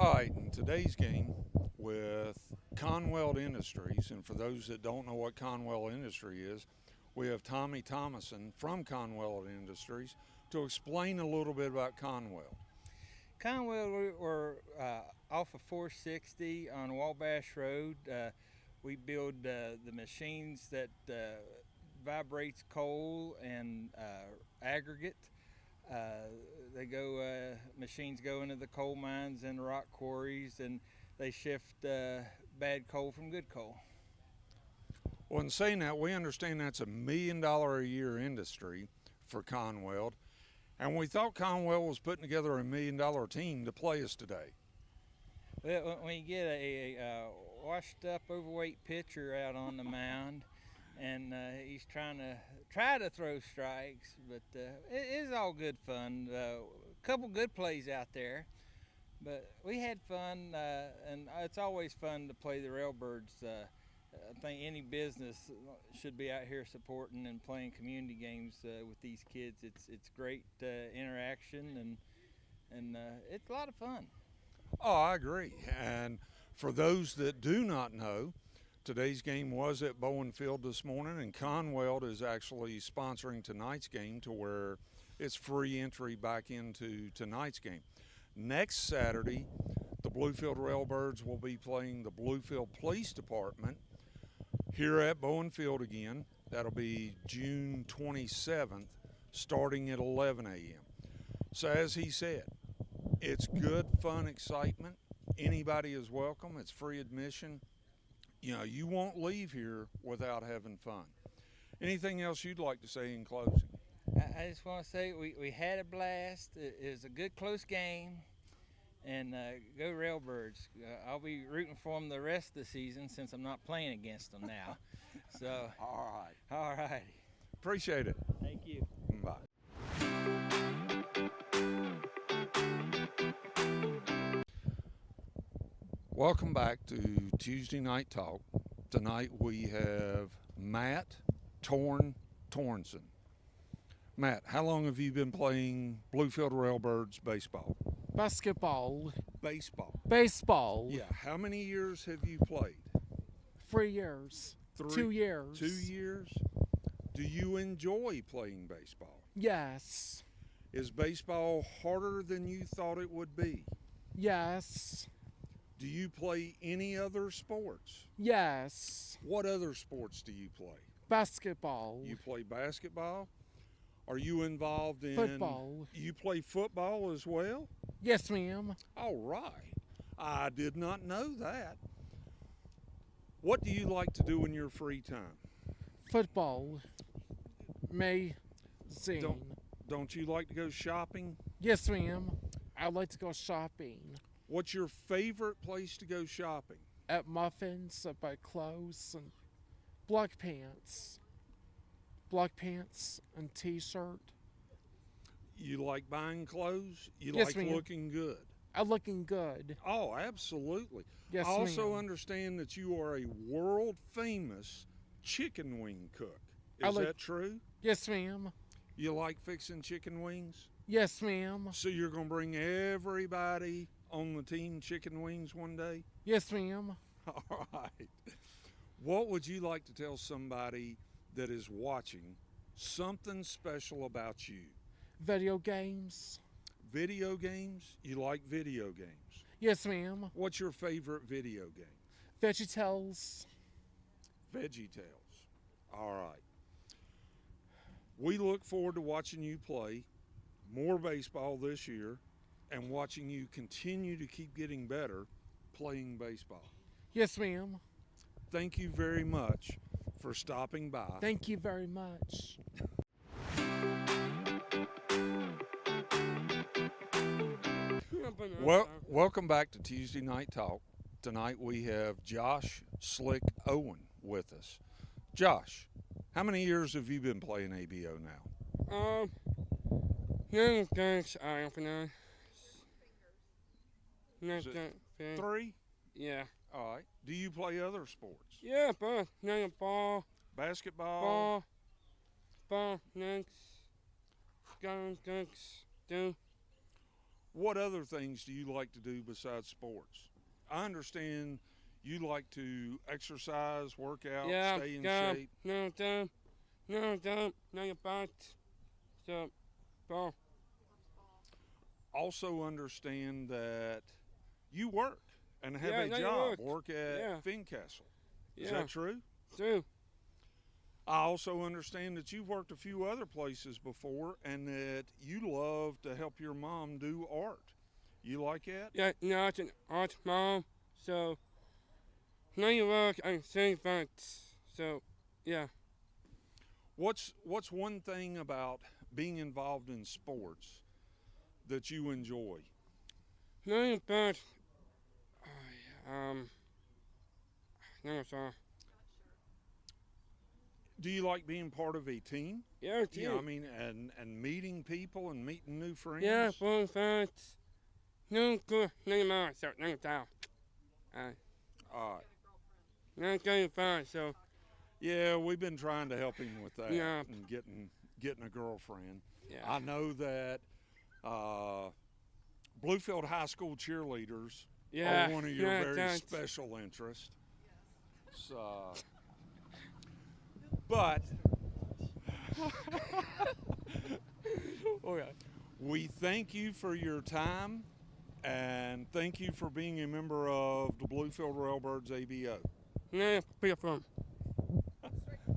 All right, in today's game with Conwell Industries, and for those that don't know what Conwell Industry is, we have Tommy Thomason from Conwell Industries to explain a little bit about Conwell. Conwell, we're off of 460 on Wabash Road. We build the machines that vibrates coal and aggregate. Machines go into the coal mines and rock quarries, and they shift bad coal from good coal. Well, in saying that, we understand that's $1 million a year industry for Conwell, and we thought Conwell was putting together $1 million team to play us today. Well, when you get a washed up, overweight pitcher out on the mound, and he's trying to throw strikes, but it's all good fun. A couple good plays out there, but we had fun, and it's always fun to play the Railbirds. I think any business should be out here supporting and playing community games with these kids. It's great interaction, and it's a lot of fun. Oh, I agree. And for those that do not know, today's game was at Bluefield this morning, and Conwell is actually sponsoring tonight's game to where it's free entry back into tonight's game. Next Saturday, the Bluefield Railbirds will be playing the Bluefield Police Department here at Bluefield again. That'll be June 27th, starting at 11 a.m. So as he said, it's good, fun, excitement. Anybody is welcome. It's free admission. You know, you won't leave here without having fun. Anything else you'd like to say in closing? I just want to say we had a blast. It was a good, close game. And go Railbirds. I'll be rooting for them the rest of the season since I'm not playing against them now. So, All right. all right. Appreciate it. Thank you. Bye. Welcome back to Tuesday Night Talk. Tonight we have Matt Torezan. Matt, how long have you been playing Bluefield Railbirds baseball? Basketball. Baseball. Baseball. Yeah. How many years have you played? 3 years. 2 years. 2 years? Do you enjoy playing baseball? Yes. Is baseball harder than you thought it would be? Yes. Do you play any other sports? Yes. What other sports do you play? Basketball. You play basketball? Are you involved in Football. You play football as well? Yes, ma'am. All right. I did not know that. What do you like to do in your free time? Football. May zine. Don't you like to go shopping? Yes, ma'am. I like to go shopping. What's your favorite place to go shopping? At Muffins, I buy clothes and black pants. Black pants and t-shirt. You like buying clothes? You Yes, like ma'am. looking good? I'm looking good. Oh, absolutely. Yes, I also ma'am. understand that you are a world famous chicken wing cook. I Is like- that true? Yes, ma'am. You like fixing chicken wings? Yes, ma'am. So you're going to bring everybody on the team chicken wings one day? Yes, ma'am. All right. What would you like to tell somebody that is watching something special about you? Video games. Video games? You like video games? Yes, ma'am. What's your favorite video game? VeggieTales. VeggieTales. All right. We look forward to watching you play more baseball this year and watching you continue to keep getting better playing baseball. Yes, ma'am. Thank you very much for stopping by. Thank you very much. Well, welcome back to Tuesday Night Talk. Tonight we have Josh Slick Owen with us. Josh, how many years have you been playing ABO now? Young guys, I don't know. Is it 3? Yeah. All right. Do you play other sports? Yeah, but no ball, Basketball? ball, next, gun, ducks, do. what other things do you like to do besides sports? I understand you like to exercise, work out, Yeah, stay in go. shape. No, your butt. So, ball. Also understand that you work and have Yeah, a no, you job, work. at Yeah. Fincastle. Is Yeah, that true? true. I also understand that you've worked a few other places before and that you love to help your mom do art. You like that? Yeah, no, it's an art mom. So, now you work and sing that. So, yeah. What's one thing about being involved in sports that you enjoy? Now you bet. No, sorry. Do you like being part of a team? Yeah, You know, I too. mean, and meeting people and meeting new friends. Yeah, fun facts. No good, no more, so no doubt. All right. No going fine, so Yeah, we've been trying to help him with that Yeah. and getting a girlfriend. yeah. I know that Bluefield High School cheerleaders Yeah, are one of your yeah, very thanks. special interests. So, but Okay. we thank you for your time and thank you for being a member of the Bluefield Railbirds ABO. Yeah, pretty fun.